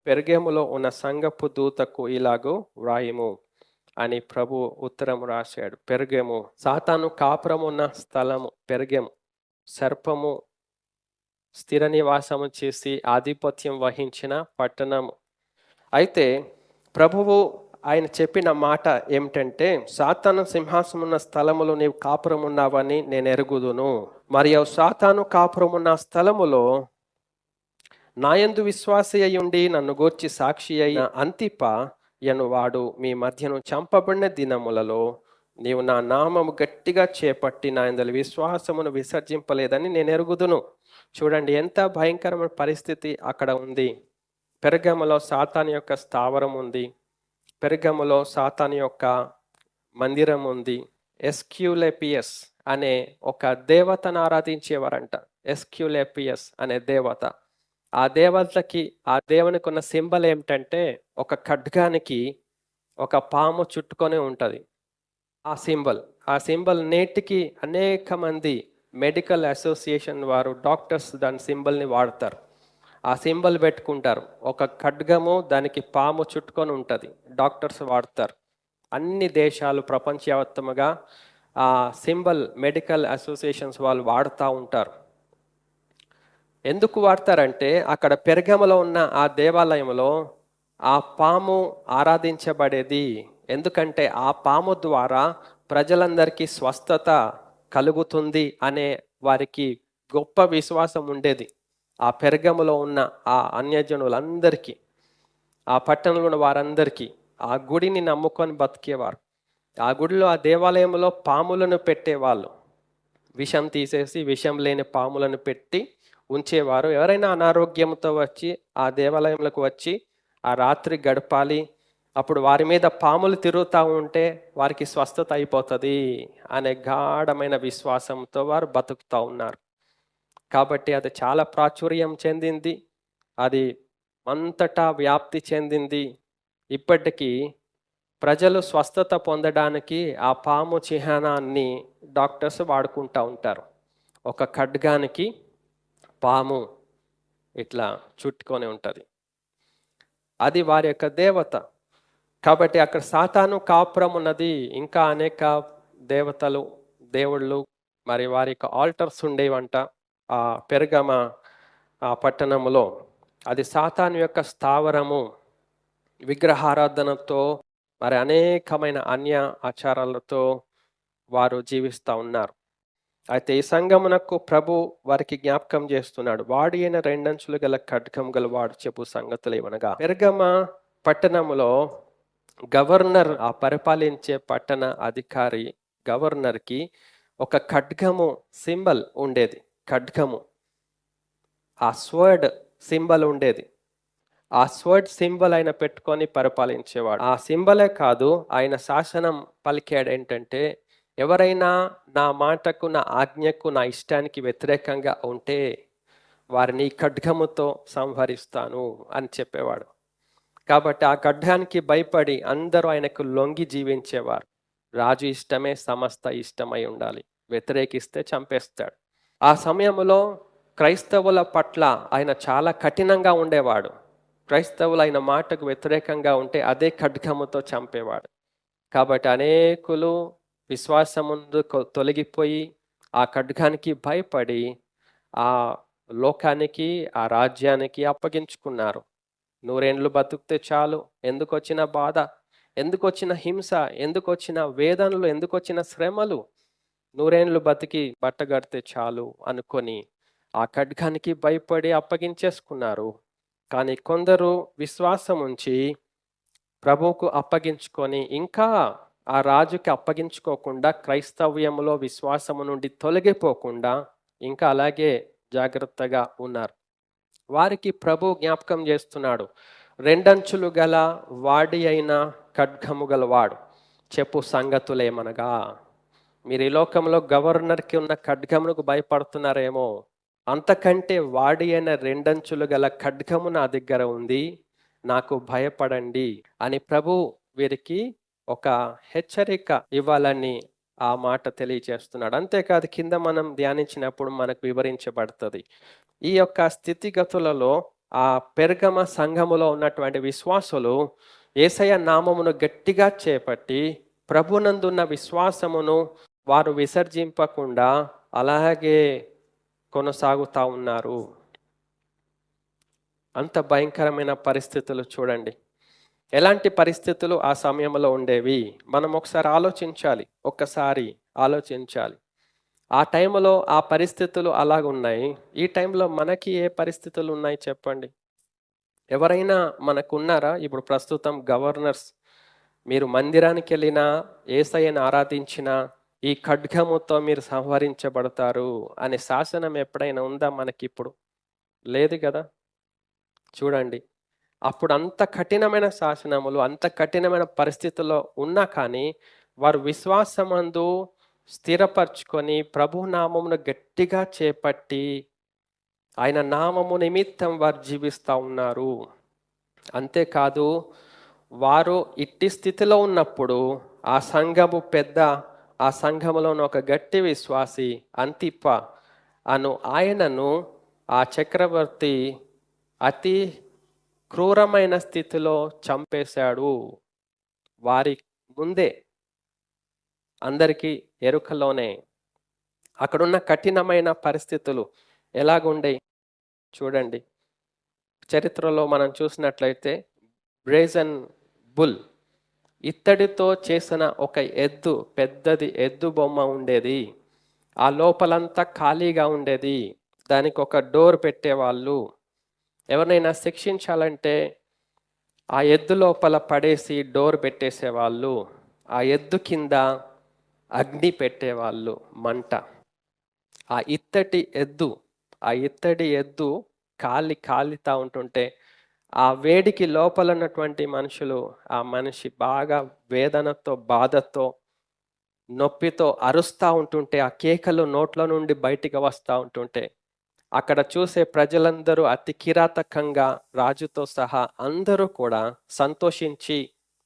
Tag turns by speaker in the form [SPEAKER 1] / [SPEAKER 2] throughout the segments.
[SPEAKER 1] పెర్గెములో ఉన్న సంఘపు దూతకు ఇలాగూ వ్రాయుము అని ప్రభు ఉత్తరం రాశాడు. పెర్గెము సాతాను కాపురం ఉన్న స్థలము. పెర్గెము సర్పము స్థిర నివాసము చేసి ఆధిపత్యం వహించిన పట్టణము. అయితే ప్రభువు ఆయన చెప్పిన మాట ఏమిటంటే, సాతాను సింహాసనం ఉన్న స్థలములో నీవు కాపురం ఉన్నావని నేను ఎరుగుదును. మరియు సాతాను కాపురం ఉన్న స్థలములో నాయందు విశ్వాసి అయ్యుండి నన్ను గూర్చి సాక్షి అయిన అంతిప వాడు మీ మధ్యను చంపబడిన దినములలో నీవు నా నామము గట్టిగా చేపట్టి నా యందలి విశ్వాసమును విసర్జింపలేదని నేను ఎరుగుదును. చూడండి ఎంత భయంకరమైన పరిస్థితి అక్కడ ఉంది. పెర్గములో సాతాను యొక్క స్థావరం ఉంది. పెర్గములో సాతాను యొక్క మందిరం ఉంది. ఎస్క్యులేపియస్ అనే ఒక దేవతను ఆరాధించేవారంట. ఎస్క్యులేపియస్ అనే దేవత. ఆ దేవతకి, ఆ దేవునికి ఉన్న సింబల్ ఏమిటంటే, ఒక ఖడ్గానికి ఒక పాము చుట్టుకొని ఉంటుంది. ఆ సింబల్ నేటికి అనేక మంది మెడికల్ అసోసియేషన్ వారు, డాక్టర్స్ దాని సింబల్ని వాడతారు. ఆ సింబల్ పెట్టుకుంటారు. ఒక ఖడ్గము, దానికి పాము చుట్టుకొని ఉంటుంది. డాక్టర్స్ వాడతారు. అన్ని దేశాలు ప్రపంచవ్యాప్తంగా ఆ సింబల్ మెడికల్ అసోసియేషన్స్ వాళ్ళు వాడుతూ ఉంటారు. ఎందుకు వాడతారంటే, అక్కడ పెర్గములో ఉన్న ఆ దేవాలయంలో ఆ పాము ఆరాధించబడేది. ఎందుకంటే ఆ పాము ద్వారా ప్రజలందరికీ స్వస్థత కలుగుతుంది అనే వారికి గొప్ప విశ్వాసం ఉండేది. ఆ పెర్గములో ఉన్న ఆ అన్యజనులందరికీ, ఆ పట్టణంలో ఉన్న వారందరికీ ఆ గుడిని నమ్ముకొని బతికేవారు. ఆ గుడిలో, ఆ దేవాలయంలో పాములను పెట్టేవాళ్ళు. విషం తీసేసి విషం లేని పాములను పెట్టి ఉంచేవారు. ఎవరైనా అనారోగ్యంతో వచ్చి ఆ దేవాలయంలోకి వచ్చి ఆ రాత్రి గడపాలి, అప్పుడు వారి మీద పాములు తిరుగుతూ ఉంటే వారికి స్వస్థత అయిపోతుంది అనే గాఢమైన విశ్వాసంతో వారు బతుకుతూ ఉన్నారు. కాబట్టి అది చాలా ప్రాచుర్యం చెందింది. అది అంతటా వ్యాప్తి చెందింది. ఇప్పటికీ ప్రజలు స్వస్థత పొందడానికి ఆ పాము చిహ్నాన్ని డాక్టర్స్ వాడుకుంటూ ఉంటారు. ఒక ఖడ్గానికి పాము ఇట్లా చుట్టుకొని ఉంటుంది. అది వారి యొక్క దేవత. కాబట్టి అక్కడ సాతాను కాపురం ఉన్నది. ఇంకా అనేక దేవతలు, దేవుళ్ళు, మరి వారి యొక్క ఆల్టర్స్ ఉండేవంట ఆ పెర్గమ ఆ పట్టణములో. అది సాతాను యొక్క స్థావరము. విగ్రహారాధనతో, మరి అనేకమైన అన్య ఆచారాలతో వారు జీవిస్తూ ఉన్నారు. అయితే ఈ సంగమునకు ప్రభు వారికి జ్ఞాపకం చేస్తున్నాడు. వాడి అయిన రెండంచులు గల ఖడ్గం గల వాడు చెప్పు సంగతులు ఏమనగా, పెర్గమ పట్టణములో గవర్నర్, ఆ పరిపాలించే పట్టణ అధికారి గవర్నర్కి ఒక ఖడ్గము సింబల్ ఉండేది. ఖడ్గము, ఆ స్వర్డ్ సింబల్ ఉండేది. ఆ స్వర్డ్ సింబల్ ఆయన పెట్టుకొని పరిపాలించేవాడు. ఆ సింబలే కాదు, ఆయన శాసనం పలికాడు ఏంటంటే, ఎవరైనా నా మాటకు, నా ఆజ్ఞకు, నా ఇష్టానికి వ్యతిరేకంగా ఉంటే వారిని ఖడ్గముతో సంహరిస్తాను అని చెప్పేవాడు. కాబట్టి ఆ ఖడ్గానికి భయపడి అందరూ ఆయనకు లొంగి జీవించేవారు. రాజు ఇష్టమే సమస్త ఇష్టమై ఉండాలి, వ్యతిరేకిస్తే చంపేస్తాడు. ఆ సమయంలో క్రైస్తవుల పట్ల ఆయన చాలా కఠినంగా ఉండేవాడు. క్రైస్తవులు ఆయన మాటకు వ్యతిరేకంగా ఉంటే అదే ఖడ్గముతో చంపేవాడు. కాబట్టి అనేకులు విశ్వాసముందు తొలగిపోయి ఆ ఖడ్గానికి భయపడి ఆ లోకానికి, ఆ రాజ్యానికి అప్పగించుకున్నారు. 100 ఏండ్లు బతుకుతే చాలు, ఎందుకు వచ్చిన బాధ, ఎందుకు వచ్చిన హింస, ఎందుకు వచ్చిన వేదనలు, ఎందుకు వచ్చిన శ్రమలు, 100 ఏండ్లు బతికి బట్టగడితే చాలు అనుకొని ఆ ఖడ్గానికి భయపడి అప్పగించేసుకున్నారు. కానీ కొందరు విశ్వాసం ఉంచి ప్రభువుకు అప్పగించుకొని ఇంకా ఆ రాజుకి అప్పగించుకోకుండా, క్రైస్తవ్యంలో విశ్వాసము నుండి తొలగిపోకుండా ఇంకా అలాగే జాగ్రత్తగా ఉన్నారు. వారికి ప్రభు జ్ఞాపకం చేస్తున్నాడు. రెండంచులు గల వాడి అయిన ఖడ్గము గల వాడు చెప్పు సంగతులేమనగా, మీరు ఈ లోకంలో గవర్నర్కి ఉన్న ఖడ్గమునకు భయపడుతున్నారేమో, అంతకంటే వాడి అయిన రెండంచులు గల ఖడ్గము నా దగ్గర ఉంది, నాకు భయపడండి అని ప్రభు వీరికి ఒక హెచ్చరిక ఇవ్వాలని ఆ మాట తెలియజేస్తున్నాడు. అంతేకాదు, కింద మనం ధ్యానించినప్పుడు మనకు వివరించబడుతుంది. ఈ యొక్క స్థితిగతులలో ఆ పెర్గమ సంఘములో ఉన్నటువంటి విశ్వాసులు యేసయ్య నామమును గట్టిగా చేపట్టి ప్రభునందున్న విశ్వాసమును వారు విసర్జింపకుండా అలాగే కొనసాగుతా ఉన్నారు. అంత భయంకరమైన పరిస్థితులు చూడండి. ఎలాంటి పరిస్థితులు ఆ సమయంలో ఉండేవి మనం ఒకసారి ఆలోచించాలి. ఆ టైంలో ఆ పరిస్థితులు అలాగున్నాయి. ఈ టైంలో మనకి ఏ పరిస్థితులు ఉన్నాయి చెప్పండి? ఎవరైనా మనకున్నారా? ఇప్పుడు ప్రస్తుతం గవర్నర్స్ మీరు మందిరానికి వెళ్ళినా, యేసయ్యను ఆరాధించినా ఈ ఖడ్గముతో మీరు సంహరించబడతారు అనే శాసనం ఎప్పుడైనా ఉందా మనకిప్పుడు? లేదు కదా! చూడండి. అప్పుడు అంత కఠినమైన శాసనములు, అంత కఠినమైన పరిస్థితుల్లో ఉన్నా కానీ వారు విశ్వాసమందు స్థిరపరచుకొని ప్రభు నామమును గట్టిగా చేపట్టి ఆయన నామము నిమిత్తం వారు జీవిస్తూ ఉన్నారు. అంతేకాదు వారు ఇట్టి స్థితిలో ఉన్నప్పుడు ఆ సంఘము పెద్ద, ఆ సంఘములోని ఒక గట్టి విశ్వాసి అంతిప్ప అను ఆయనను ఆ చక్రవర్తి అతి క్రూరమైన స్థితిలో చంపేశాడు. వారి ముందే అందరికీ ఎరుకలోనే. అక్కడున్న కఠినమైన పరిస్థితులు ఎలాగుండే చూడండి. చరిత్రలో మనం చూసినట్లయితే బ్రేజన్ బుల్, ఇత్తడితో చేసిన ఒక ఎద్దు, పెద్దది ఎద్దు బొమ్మ ఉండేది. ఆ లోపలంతా ఖాళీగా ఉండేది. దానికి ఒక డోర్ పెట్టేవాళ్ళు. ఎవరినైనా శిక్షించాలంటే ఆ ఎద్దు లోపల పడేసి డోర్ పెట్టేసేవాళ్ళు. ఆ ఎద్దు కింద అగ్ని పెట్టేవాళ్ళు, మంట. ఆ ఇత్తడి ఎద్దు కాలితా ఉంటుంటే ఆ వేడికి లోపల ఉన్నటువంటి మనుషులు, ఆ మనిషి బాగా వేదనతో, బాధతో, నొప్పితో అరుస్తూ ఉంటుంటే, ఆ కేకలు నోట్ల నుండి బయటికి వస్తూ ఉంటుంటే అక్కడ చూసే ప్రజలందరూ అతి కిరాతకంగా రాజుతో సహా అందరూ కూడా సంతోషించి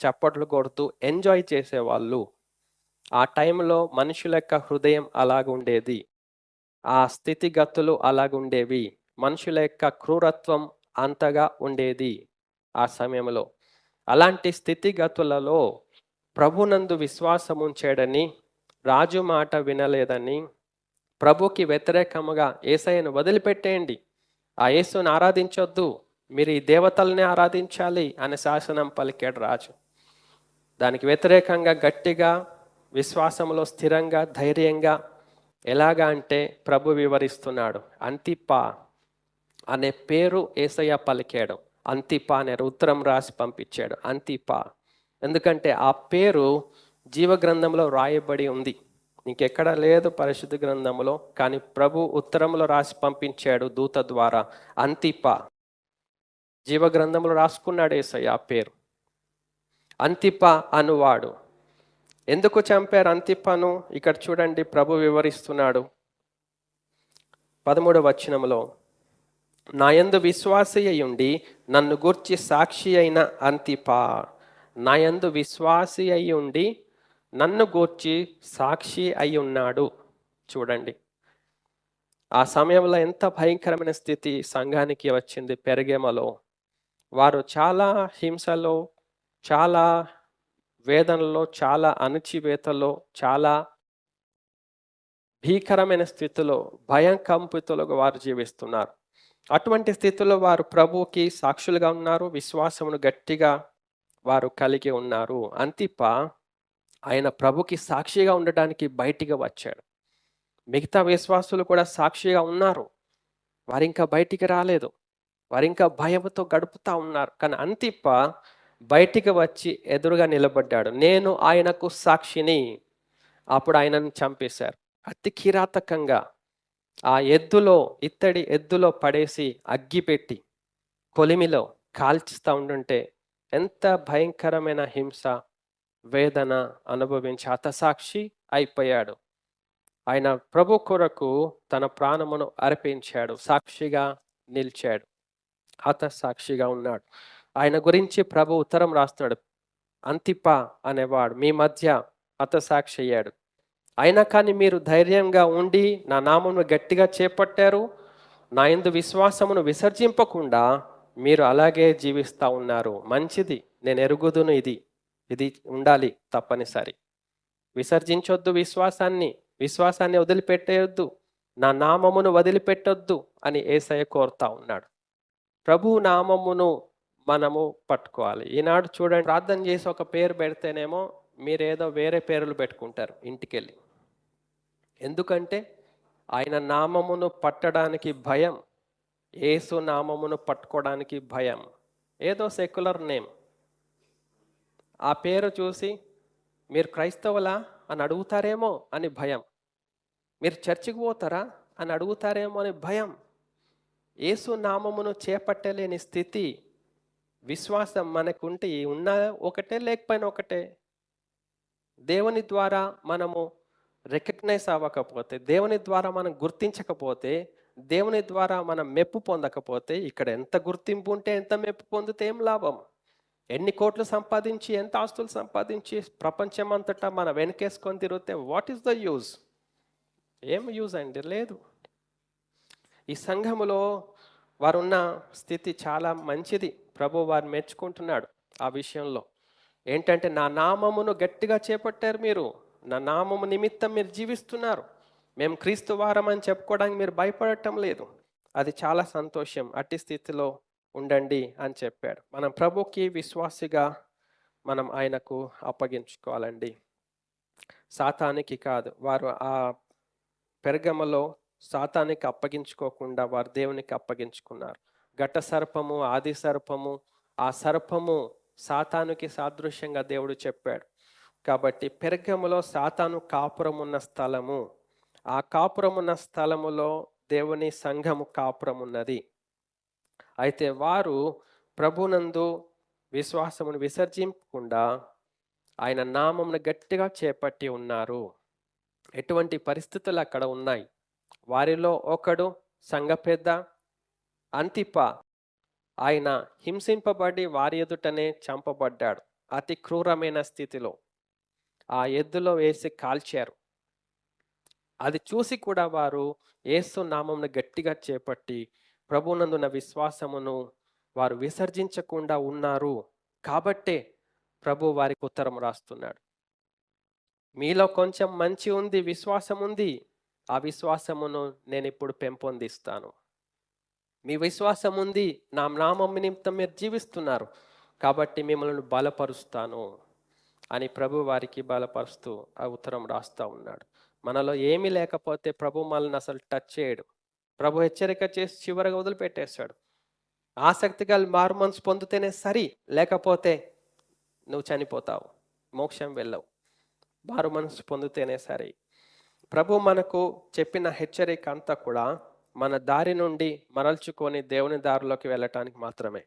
[SPEAKER 1] చప్పట్లు కొడుతూ ఎంజాయ్ చేసేవాళ్ళు. ఆ టైంలో మనుషుల యొక్క హృదయం అలాగుండేది. ఆ స్థితిగతులు అలాగుండేవి. మనుషుల యొక్క క్రూరత్వం అంతగా ఉండేది ఆ సమయంలో. అలాంటి స్థితిగతులలో ప్రభునందు విశ్వాసం ఉంచాడని, రాజు మాట వినలేదని, ప్రభుకి వ్యతిరేకముగా యేసయ్యను వదిలిపెట్టేయండి, ఆ యేసుని ఆరాధించొద్దు, మీరు ఈ దేవతల్ని ఆరాధించాలి అనే శాసనం పలికాడు రాజు. దానికి వ్యతిరేకంగా గట్టిగా విశ్వాసంలో స్థిరంగా ధైర్యంగా ఎలాగా అంటే ప్రభు వివరిస్తున్నాడు. అంతిప్ప అనే పేరు యేసయ్య పలికాడు. అంతిప్ప అనే ఉత్తరం రాసి పంపించాడు. అంతిప్ప ఎందుకంటే ఆ పేరు జీవగ్రంథంలో రాయబడి ఉంది. ఇంకెక్కడ లేదు పరిశుద్ధ గ్రంథంలో, కానీ ప్రభు ఉత్తరంలో రాసి పంపించాడు దూత ద్వారా. అంతిప్ప జీవగ్రంథంలో రాసుకున్నాడు యేసయ్య ఆ పేరు. అంతిప్ప అనువాడు. ఎందుకు చంపారు అంతిప్పను? ఇక్కడ చూడండి, ప్రభు వివరిస్తున్నాడు 13వ వచనంలో. నాయందు విశ్వాసి అయ్యుండి నన్ను గూర్చి సాక్షి అయిన అంతిప్ప. నాయందు విశ్వాసి అయ్యుండి నన్ను గూర్చి సాక్షి అయి ఉన్నాడు. చూడండి, ఆ సమయంలో ఎంత భయంకరమైన స్థితి సంఘానికి వచ్చింది పెర్గమలో. వారు చాలా హింసలో, చాలా వేదనలో, చాలా అణచివేతలో, చాలా భీకరమైన స్థితిలో, భయం కంపితులుగా వారు జీవిస్తున్నారు. అటువంటి స్థితిలో వారు ప్రభువుకి సాక్షులుగా ఉన్నారు. విశ్వాసమును గట్టిగా వారు కలిగి ఉన్నారు. అంతిప్ప ఆయన ప్రభుకి సాక్షిగా ఉండటానికి బయటికి వచ్చాడు. మిగతా విశ్వాసులు కూడా సాక్షిగా ఉన్నారు. వారింకా బయటికి రాలేదు. వారింకా భయంతో గడుపుతా ఉన్నారు. కానీ అంతిప్ప బయటికి వచ్చి ఎదురుగా నిలబడ్డాడు. నేను ఆయనకు సాక్షిని. అప్పుడు ఆయనను చంపేశారు అతి కిరాతకంగా. ఆ ఇత్తడి ఎద్దులో పడేసి అగ్గిపెట్టి కొలిమిలో కాల్చుతూ ఉంటుంటే ఎంత భయంకరమైన హింస, వేదన అనుభవించి హతసాక్షి అయిపోయాడు. ఆయన ప్రభు కొరకు తన ప్రాణమును అర్పించాడు, సాక్షిగా నిలిచాడు, హతసాక్షిగా ఉన్నాడు. ఆయన గురించి ప్రభు ఉత్తరం రాస్తున్నాడు. అంతిప్ప అనేవాడు మీ మధ్య హతసాక్షి అయ్యాడు. అయినా కానీ మీరు ధైర్యంగా ఉండి నా నామమును గట్టిగా చేపట్టారు, నా యందు విశ్వాసమును విసర్జింపకుండా మీరు అలాగే జీవిస్తూ ఉన్నారు. మంచిది, నేను ఎరుగుదును ఇది. ఇది ఉండాలి తప్పనిసరి. విసర్జించొద్దు విశ్వాసాన్ని, విశ్వాసాన్ని వదిలిపెట్టేయొద్దు, నా నామమును వదిలిపెట్టొద్దు అని యేసయ్య కోరుతా ఉన్నాడు. ప్రభు నామమును మనము పట్టుకోవాలి. ఈనాడు చూడండి, ప్రార్థన చేసి ఒక పేరు పెడితేనేమో మీరేదో వేరే పేర్లు పెట్టుకుంటారు ఇంటికెళ్ళి. ఎందుకంటే ఆయన నామమును పట్టడానికి భయం, యేసు నామమును పట్టుకోవడానికి భయం. ఏదో సెక్యులర్ నేమ్, ఆ పేరు చూసి మీరు క్రైస్తవులా అని అడుగుతారేమో అని భయం, మీరు చర్చికి పోతారా అని అడుగుతారేమో అని భయం. యేసు నామమును చేపట్టలేని స్థితి, విశ్వాసం మనకుంటే ఉన్నా ఒకటే, లేకపోయినా ఒకటే. దేవుని ద్వారా మనము రికగ్నైజ్ అవ్వకపోతే, దేవుని ద్వారా మనం గుర్తించకపోతే, దేవుని ద్వారా మనం మెప్పు పొందకపోతే, ఇక్కడ ఎంత గుర్తింపు ఉంటే ఎంత మెప్పు పొందితే ఏం లాభం? ఎన్ని కోట్లు సంపాదించి, ఎంత ఆస్తులు సంపాదించి ప్రపంచం అంతటా మన వెనకేసుకొని తిరిగితే వాట్ ఈస్ ద యూజ్? ఏం యూజ్ అండి? లేదు. ఈ సంఘములో వారున్న స్థితి చాలా మంచిది. ప్రభు వారిని మెచ్చుకుంటున్నాడు ఆ విషయంలో. ఏంటంటే నా నామమును గట్టిగా చేపట్టారు, మీరు నా నామము నిమిత్తం మీరు జీవిస్తున్నారు, మేము క్రీస్తు వారం అని చెప్పుకోవడానికి మీరు భయపడటం లేదు. అది చాలా సంతోషం. అట్టి స్థితిలో ఉండండి అని చెప్పాడు. మనం ప్రభుకి విశ్వాసిగా మనం ఆయనకు అప్పగించుకోవాలండి, సాతానికి కాదు. వారు ఆ పెర్గమలో సాతానికి అప్పగించుకోకుండా వారు దేవునికి అప్పగించుకున్నారు. ఘట సర్పము, ఆది సర్పము, ఆ సర్పము సాతానుకి సాదృశ్యంగా దేవుడు చెప్పాడు. కాబట్టి పెర్గములో సాతాను కాపురం ఉన్న స్థలము, ఆ కాపురం ఉన్న స్థలములో దేవుని సంఘము కాపురం ఉన్నది. అయితే వారు ప్రభునందు విశ్వాసమును విసర్జించకుండా ఆయన నామమును గట్టిగా చేపట్టి ఉన్నారు. ఎటువంటి పరిస్థితులు అక్కడ ఉన్నాయి. వారిలో ఒకడు సంఘ పెద్ద అంతిప, ఆయన హింసింపబడి వారి ఎదుటనే చంపబడ్డాడు అతి క్రూరమైన స్థితిలో. ఆ ఎద్దులో వేసి కాల్చారు. అది చూసి కూడా వారు యేసు నామమును గట్టిగా చేపట్టి ప్రభునందున విశ్వాసమును వారు విసర్జించకుండా ఉన్నారు. కాబట్టే ప్రభు వారికి ఉత్తరం రాస్తున్నాడు. మీలో కొంచెం మంచి ఉంది, విశ్వాసం ఉంది, ఆ విశ్వాసమును నేను ఇప్పుడు పెంపొందిస్తాను. మీ విశ్వాసం ఉంది, నా నామం నిమిత్తం మీరు జీవిస్తున్నారు, కాబట్టి మిమ్మల్ని బలపరుస్తాను అని ప్రభు వారికి బలపరుస్తూ ఆ ఉత్తరం రాస్తూ ఉన్నాడు. మనలో ఏమీ లేకపోతే ప్రభు మనల్ని అసలు టచ్ చేయడు. ప్రభు హెచ్చరిక చేసి చివరిగా వదిలిపెట్టేశాడు. ఆసక్తిగా మారు మనసు పొందితేనే సరి, లేకపోతే నువ్వు చనిపోతావు, మోక్షం వెళ్ళవు. మారు మనసు పొందితేనే సరి. ప్రభు మనకు చెప్పిన హెచ్చరిక అంతా కూడా మన దారి నుండి మరల్చుకొని దేవుని దారిలోకి వెళ్ళటానికి మాత్రమే.